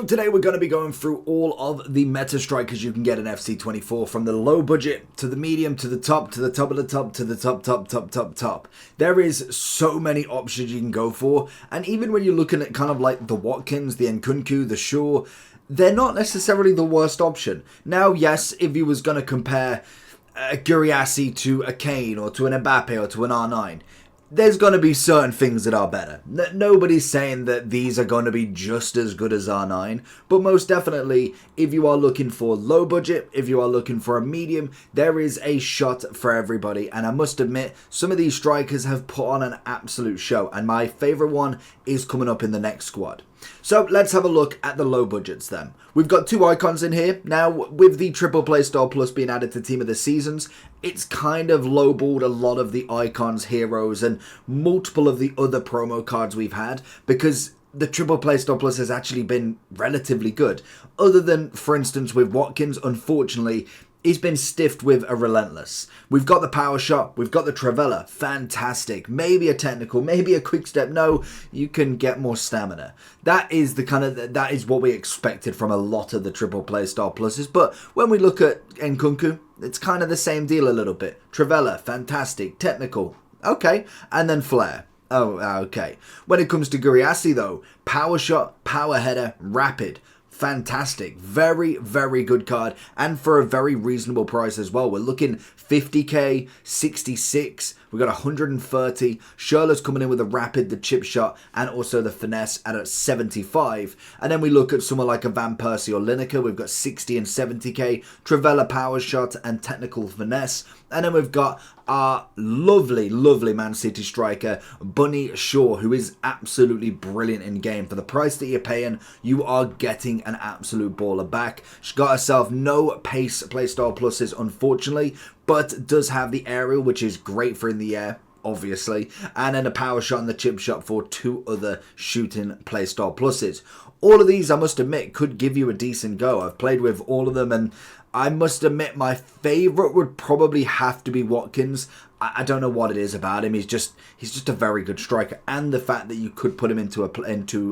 today we're going to be going through all of the meta strikers you can get in FC24, from the low budget to the medium to the top to the top of the top to the top. There is so many options you can go for, and even when you're looking at kind of like the Watkins, the Nkunku, the Shaw, they're not necessarily the worst option. Now, yes, if you was going to compare a Guriassi to a Kane or to an Mbappe or to an R9, there's going to be certain things that are better. Nobody's saying that these are going to be just as good as R9, but most definitely, if you are looking for low budget, if you are looking for a medium, there is a shot for everybody. And I must admit, some of these strikers have put on an absolute show, and my favourite one is coming up in the next squad. So let's have a look at the low budgets then. We've got two icons in here. Now, with the Triple Play Star Plus being added to Team of the Seasons, it's kind of lowballed a lot of the icons, heroes, and multiple of the other promo cards we've had, because the Triple Play Star Plus has actually been relatively good. Other than, for instance, with Watkins, unfortunately, he's been stiffed with a Relentless. We've got the Power Shot. We've got the Travella. Fantastic. Maybe a Technical. Maybe a Quick Step. No, you can get more stamina. That is that is what we expected from a lot of the Triple Play Star Pluses. But when we look at Nkunku, it's kind of the same deal a little bit. Travella. Fantastic. Technical. Okay. And then Flair. Oh, okay. When it comes to Guriassi, though, Power Shot, Power Header, Rapid. Fantastic. Very, very good card, and for a very reasonable price as well. We're looking 50k, 66, we've got 130. Schürrle's coming in with the Rapid, the Chip Shot, and also the Finesse at 75. And then we look at someone like a Van Persie or Lineker. We've got 60 and 70k, Travella Power Shot and Technical Finesse. And then we've got our lovely, lovely Man City striker, Bunny Shaw, who is absolutely brilliant in game. For the price that you're paying, you are getting an absolute baller back. She's got herself no pace playstyle pluses, unfortunately, but does have the aerial, which is great for in the air, obviously, and then a Power Shot and the Chip Shot for two other shooting playstyle pluses. All of these, I must admit, could give you a decent go. I've played with all of them, and I must admit my favourite would probably have to be Watkins. I don't know what it is about him. He's just a very good striker, and the fact that you could put him into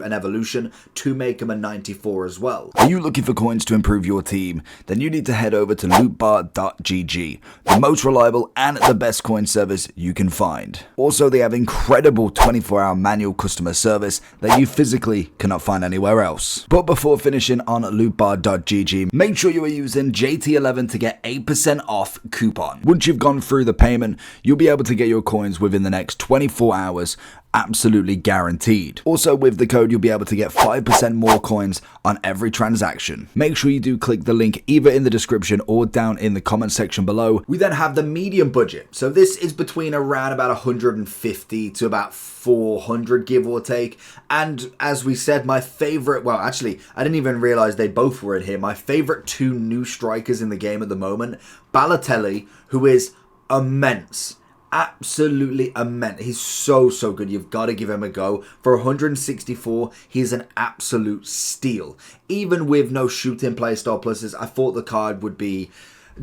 an evolution to make him a 94 as well. Are you looking for coins to improve your team? Then you need to head over to lootbar.gg, the most reliable and the best coin service you can find. Also, they have incredible 24-hour manual customer service that you physically cannot find anywhere else. But before finishing on lootbar.gg, make sure you are using JT11 to get 8% off coupon. Once you've gone through the payment, you'll be able to get your coins within the next 24 hours, absolutely guaranteed. Also, with the code, you'll be able to get 5% more coins on every transaction. Make sure you do click the link either in the description or down in the comment section below. We then have the medium budget. So this is between around about 150 to about 400, give or take. And as we said, my favorite, well, actually, I didn't even realize they both were in here. My favorite two new strikers in the game at the moment, Balotelli, who is immense. Absolutely immense. He's so good. You've got to give him a go. For 164, he's an absolute steal. Even with no shooting playstyle pluses, I thought the card would be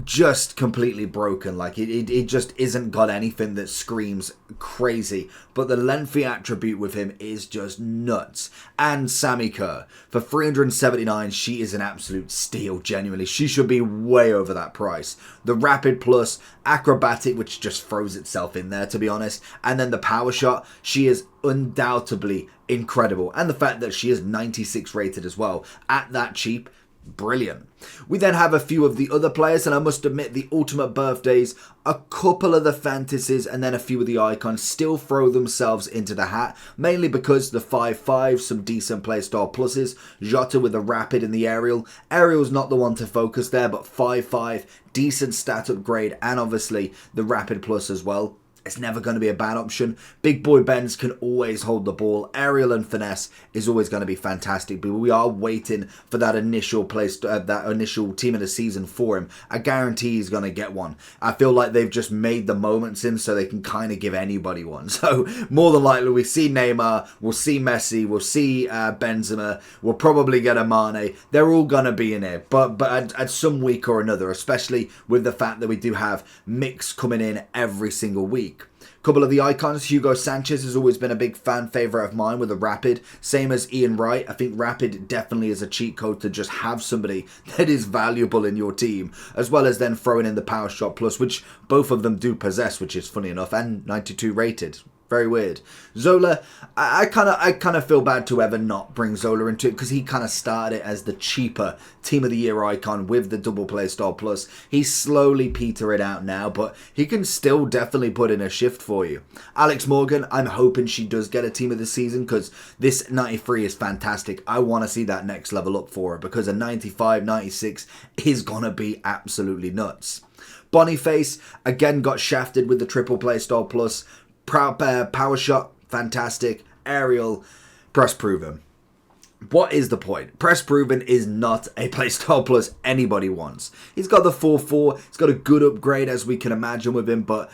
just completely broken. Like it just isn't got anything that screams crazy, but the lengthy attribute with him is just nuts. And Sammy Kerr for 379, she is an absolute steal. Genuinely, she should be way over that price. The Rapid Plus, Acrobatic, which just throws itself in there, to be honest, and then the Power Shot, she is undoubtedly incredible. And the fact that she is 96 rated as well at that cheap, brilliant. We then have a few of the other players, and I must admit the Ultimate Birthdays, a couple of the Fantasies, and then a few of the icons still throw themselves into the hat, mainly because the 5-5, some decent playstyle pluses, Jota with the Rapid and the Aerial. Aerial's not the one to focus there, but 5-5, decent stat upgrade, and obviously the Rapid Plus as well. It's never going to be a bad option. Big boy Benz can always hold the ball. Aerial and Finesse is always going to be fantastic. But we are waiting for that initial that initial team of the season for him. I guarantee he's going to get one. I feel like they've just made the moments in so they can kind of give anybody one. So more than likely we see Neymar, we'll see Messi, we'll see Benzema, we'll probably get a Mane. They're all going to be in here. But at some week or another, especially with the fact that we do have Mix coming in every single week. Couple of the icons, Hugo Sanchez has always been a big fan favourite of mine with a Rapid. Same as Ian Wright. I think Rapid definitely is a cheat code to just have somebody that is valuable in your team, as well as then throwing in the Power Shot Plus, which both of them do possess, which is funny enough, and 92 rated. Very weird. Zola, I kind of feel bad to ever not bring Zola into it because he kind of started it as the cheaper Team of the Year icon with the double play style plus. He's slowly petering out now, but he can still definitely put in a shift for you. Alex Morgan, I'm hoping she does get a Team of the Season because this 93 is fantastic. I want to see that next level up for her because a 95, 96 is going to be absolutely nuts. Boniface, again, got shafted with the triple play style plus. Power shot, fantastic. Aerial, press proven. What is the point? Press proven is not a playstyle plus anybody wants. He's got the 4-4. He's got a good upgrade as we can imagine with him, but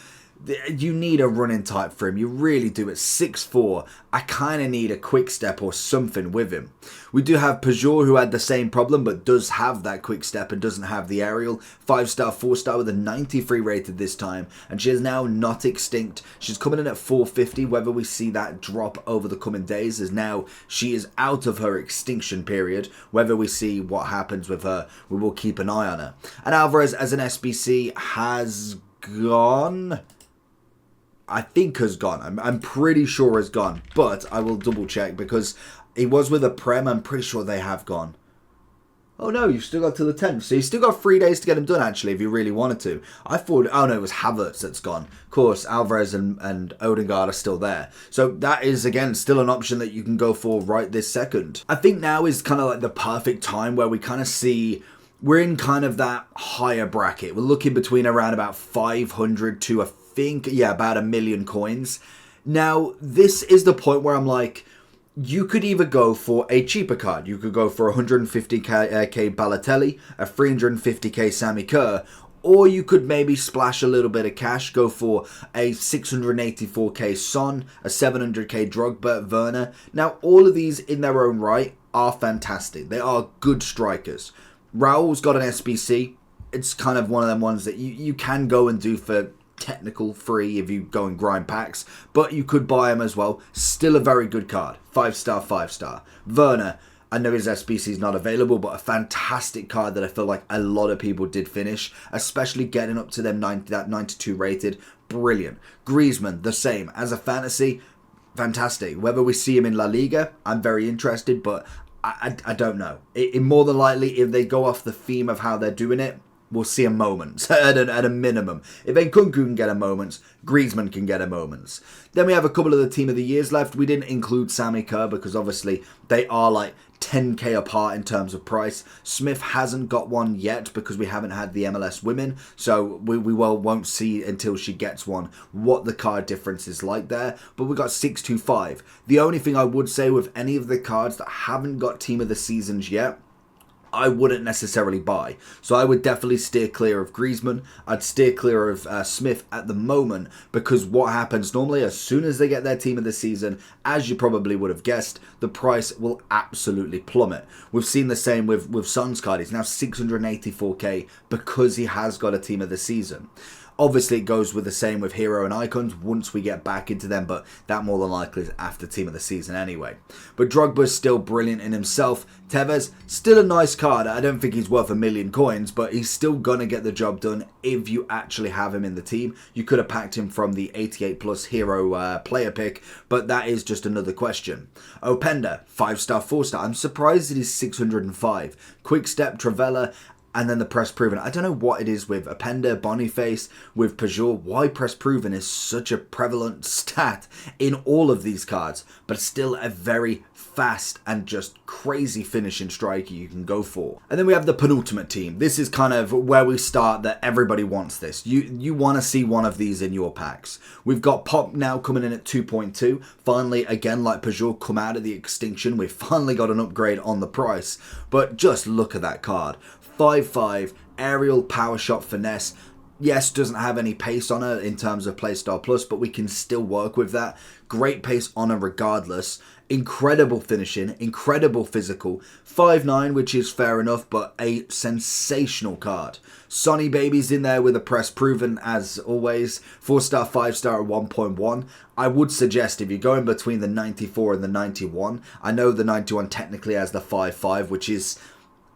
you need a running type for him. You really do. At 6'4", I kind of need a quick step or something with him. We do have Peugeot, who had the same problem, but does have that quick step and doesn't have the aerial. 5-star, 4-star with a 93 rated this time. And she is now not extinct. She's coming in at 450. Whether we see that drop over the coming days, as now she is out of her extinction period. Whether we see what happens with her, we will keep an eye on her. And Alvarez as an SBC has gone. I think has gone. I'm pretty sure has gone, but I will double check because he was with a Prem. I'm pretty sure they have gone. Oh no, you've still got till the 10th. So you've still got 3 days to get him done actually if you really wanted to. I thought, oh no, it was Havertz that's gone. Of course, Alvarez and Odegaard are still there. So that is, again, still an option that you can go for right this second. I think now is kind of like the perfect time where we kind of see we're in kind of that higher bracket. We're looking between around about 500 to about 1 million coins. Now, this is the point where I'm like, you could either go for a cheaper card. You could go for 150k Balotelli, a 350k Sammy Kerr, or you could maybe splash a little bit of cash, go for a 684k Son, a 700k Drogba, Werner. Now, all of these in their own right are fantastic. They are good strikers. Raul's got an SBC. It's kind of one of them ones that you can go and do for technical free if you go and grind packs, but you could buy him as well. Still a very good card. 5-star, 5-star. Werner, I know his SBC is not available, but a fantastic card that I feel like a lot of people did finish, especially getting up to them that 92 rated. Brilliant. Griezmann, the same. As a fantasy, fantastic. Whether we see him in La Liga, I'm very interested, but I don't know. It more than likely, if they go off the theme of how they're doing it, we'll see a moment at a minimum. If Nkunku can get a moment, Griezmann can get a moment. Then we have a couple of the Team of the Years left. We didn't include Sammy Kerr because obviously they are like 10k apart in terms of price. Smith hasn't got one yet because we haven't had the MLS women, so we won't see until she gets one what the card difference is like there. But we got 625. The only thing I would say with any of the cards that haven't got Team of the Seasons yet, I wouldn't necessarily buy. So I would definitely steer clear of Griezmann. I'd steer clear of Smith at the moment because what happens normally as soon as they get their Team of the Season, as you probably would have guessed, the price will absolutely plummet. We've seen the same with Son's card. He's now 684k because he has got a Team of the Season. Obviously, it goes with the same with Hero and Icons once we get back into them, but that more than likely is after Team of the Season anyway. But Drogba's still brilliant in himself. Tevez, still a nice card. I don't think he's worth 1 million coins, but he's still going to get the job done if you actually have him in the team. You could have packed him from the 88 plus Hero player pick, but that is just another question. Openda, 5-star, 4-star. I'm surprised it is 605. Quick Step, Travella, and then the press proven. I don't know what it is with Openda, Boniface, with Peugeot, why press proven is such a prevalent stat in all of these cards, but still a very fast and just crazy finishing striker you can go for. And then we have the penultimate team. This is kind of where we start that everybody wants this. You want to see one of these in your packs. We've got Pop now coming in at 2.2. Finally, again, like Peugeot, come out of the extinction. We've finally got an upgrade on the price. But just look at that card. 5-5, aerial, power shot, finesse. yes, doesn't have any pace on her in terms of Playstyle Plus, but we can still work with that. Great pace on her regardless. Incredible finishing, incredible physical. 5'9", which is fair enough, but a sensational card. Sonny Baby's in there with a press proven as always. 4-star, 5-star at 1.1. I would suggest if you're going between the 94 and the 91, I know the 91 technically has the 5.5, which is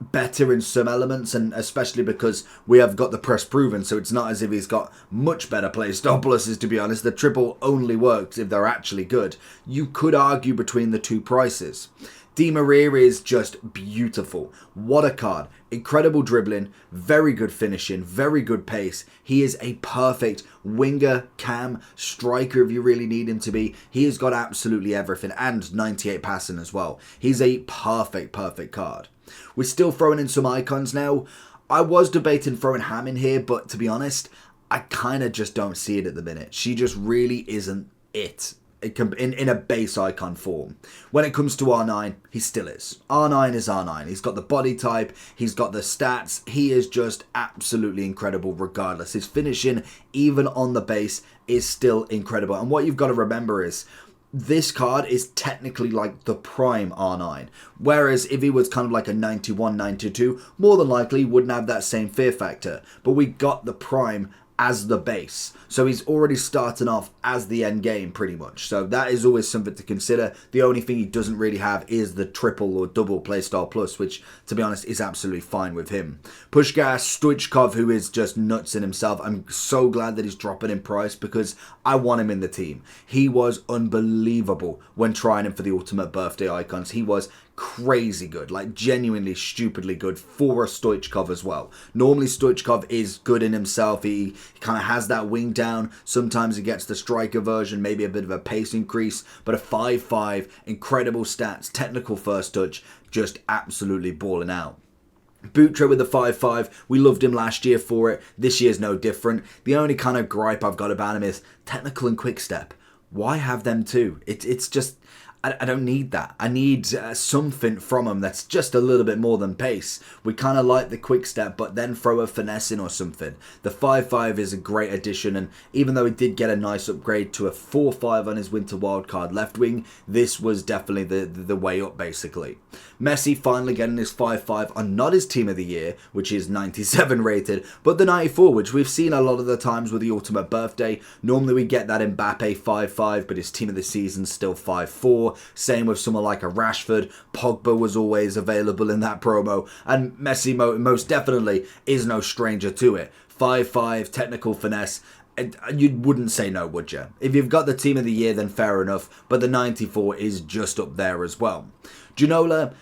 better in some elements, and especially because we have got the press proven, so it's not as if he's got much better playstyle pluses. To be honest, the triple only works if they're actually good. You could argue between the two prices. Di Maria is just beautiful. What a card. Incredible dribbling, very good finishing, very good pace. He is a perfect winger, cam, striker if you really need him to be. He has got absolutely everything, and 98 passing as well. He's a perfect card. We're still throwing in some icons now. I was debating throwing Ham in here, but to be honest, I kind of just don't see it at the minute. She just really isn't it. In a base icon form. When it comes to R9, he still is. R9 is R9. He's got the body type, he's got the stats, he is just absolutely incredible regardless. His finishing, even on the base, is still incredible. And what you've got to remember is, this card is technically like the prime R9. Whereas if he was kind of like a 91, 92, more than likely wouldn't have that same fear factor. But we got the prime as the base. So he's already starting off as the end game pretty much. So that is always something to consider. The only thing he doesn't really have is the triple or double playstyle plus, which to be honest is absolutely fine with him. Pushkas, Stoichkov, who is just nuts in himself. I'm so glad that he's dropping in price because I want him in the team. He was unbelievable when trying him for the Ultimate Birthday Icons. He was crazy good, like genuinely stupidly good for a Stoichkov as well. Normally Stoichkov is good in himself. He kind of has that wing down. Sometimes he gets the striker version, maybe a bit of a pace increase, but a 5'5", incredible stats, technical first touch, just absolutely balling out. Butra with the 5'5", we loved him last year for it. This year's no different. The only kind of gripe I've got about him is technical and quick step. Why have them too? It's just, I don't need that. I need something from him that's just a little bit more than pace. We kind of like the quick step, but then throw a finesse in or something. The 5'5" is a great addition, and even though he did get a nice upgrade to a 4'5" on his winter wildcard left wing, this was definitely the way up basically. Messi finally getting his 5'5" on not his team of the year, which is 97 rated, but the 94, which we've seen a lot of the times with the Ultimate Birthday. Normally we get that Mbappe 5'5", but his team of the season still 5'4". Same with someone like a Rashford. Pogba was always available in that promo, and Messi most definitely is no stranger to it. 5'5", technical finesse. You wouldn't say no, would you? If you've got the team of the year, then fair enough, but the 94 is just up there as well. Ginola,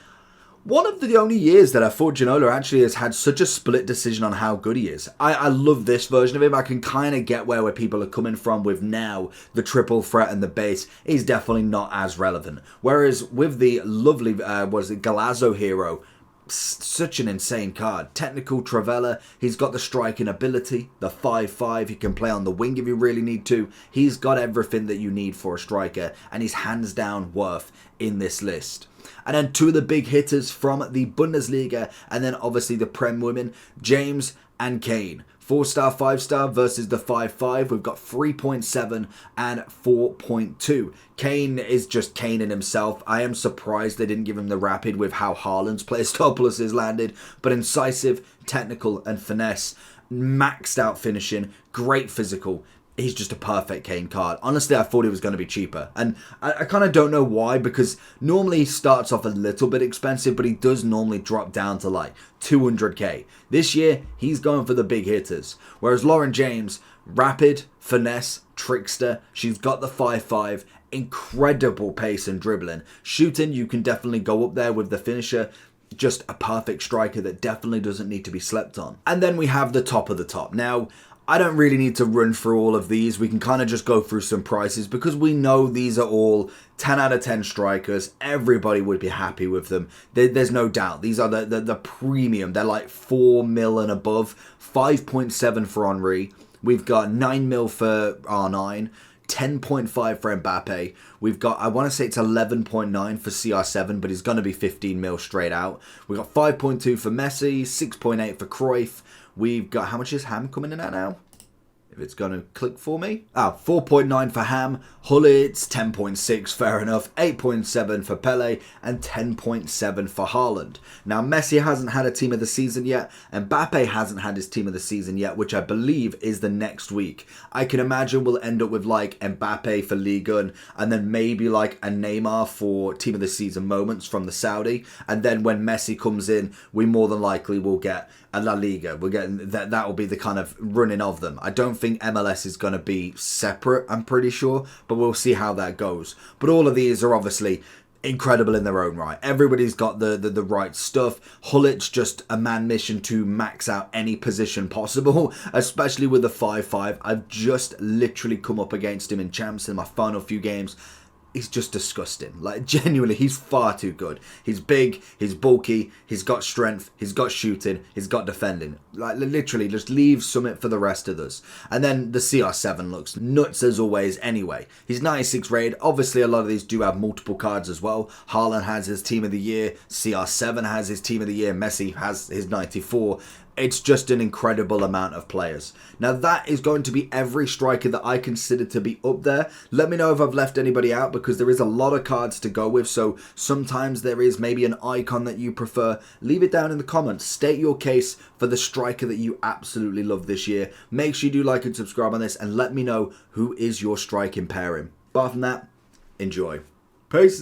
one of the only years that I thought Ginola actually has had such a split decision on how good he is. I love this version of him. I can kind of get where people are coming from with now the triple threat and the base is definitely not as relevant. Whereas with the lovely, Galazzo hero, such an insane card. Technical Travella, he's got the striking ability, the 5'5", he can play on the wing if you really need to. He's got everything that you need for a striker, and he's hands down worth in this list. And then two of the big hitters from the Bundesliga, and then obviously the Prem women, James and Kane. 4-star, 5-star versus the 5'5". We've got 3.7 and 4.2. Kane is just Kane in himself. I am surprised they didn't give him the rapid with how Haaland's playstyle plus is landed. But incisive, technical and finesse. Maxed out finishing. Great physical. He's just a perfect Kane card. Honestly, I thought he was going to be cheaper. And I kind of don't know why, because normally he starts off a little bit expensive, but he does normally drop down to like 200k. This year, he's going for the big hitters. Whereas Lauren James, rapid, finesse, trickster. She's got the 5'5", incredible pace and dribbling. Shooting, you can definitely go up there with the finisher. Just a perfect striker that definitely doesn't need to be slept on. And then we have the top of the top. Now, I don't really need to run through all of these. We can kind of just go through some prices because we know these are all 10 out of 10 strikers. Everybody would be happy with them. There's no doubt. These are the premium. They're like 4 mil and above. 5.7 for Henry. We've got 9 mil for R9. 10.5 for Mbappe. We've got, I want to say it's 11.9 for CR7, but he's going to be 15 mil straight out. We've got 5.2 for Messi, 6.8 for Cruyff. We've got, how much is Ham coming in at now? if it's going to click for me. 4.9 for Ham, Hullits 10.6, fair enough, 8.7 for Pele, and 10.7 for Haaland. Now, Messi hasn't had a team of the season yet, and Mbappe hasn't had his team of the season yet, which I believe is the next week. I can imagine we'll end up with like Mbappe for Ligue 1, and then maybe like a Neymar for team of the season moments from the Saudi, and then when Messi comes in, we more than likely will get a La Liga. We're getting that will be the kind of running of them. I don't think MLS is going to be separate, I'm pretty sure, but we'll see how that goes. But all of these are obviously incredible in their own right. Everybody's got the right stuff. Hullit's just a man mission to max out any position possible, especially with the 5-5. I've just literally come up against him in champs in my final few games. He's just disgusting. Like, genuinely, he's far too good. He's big, he's bulky, he's got strength, he's got shooting, he's got defending. Like, literally, just leave something for the rest of us. And then the CR7 looks nuts as always anyway. He's 96 rated. Obviously, a lot of these do have multiple cards as well. Haaland has his team of the year. CR7 has his team of the year. Messi has his 94. It's just an incredible amount of players. Now that is going to be every striker that I consider to be up there. Let me know if I've left anybody out, because there is a lot of cards to go with. So sometimes there is maybe an icon that you prefer. Leave it down in the comments. State your case for the striker that you absolutely love this year. Make sure you do like and subscribe on this, and let me know who is your striking pairing. Apart from that, enjoy. Peace.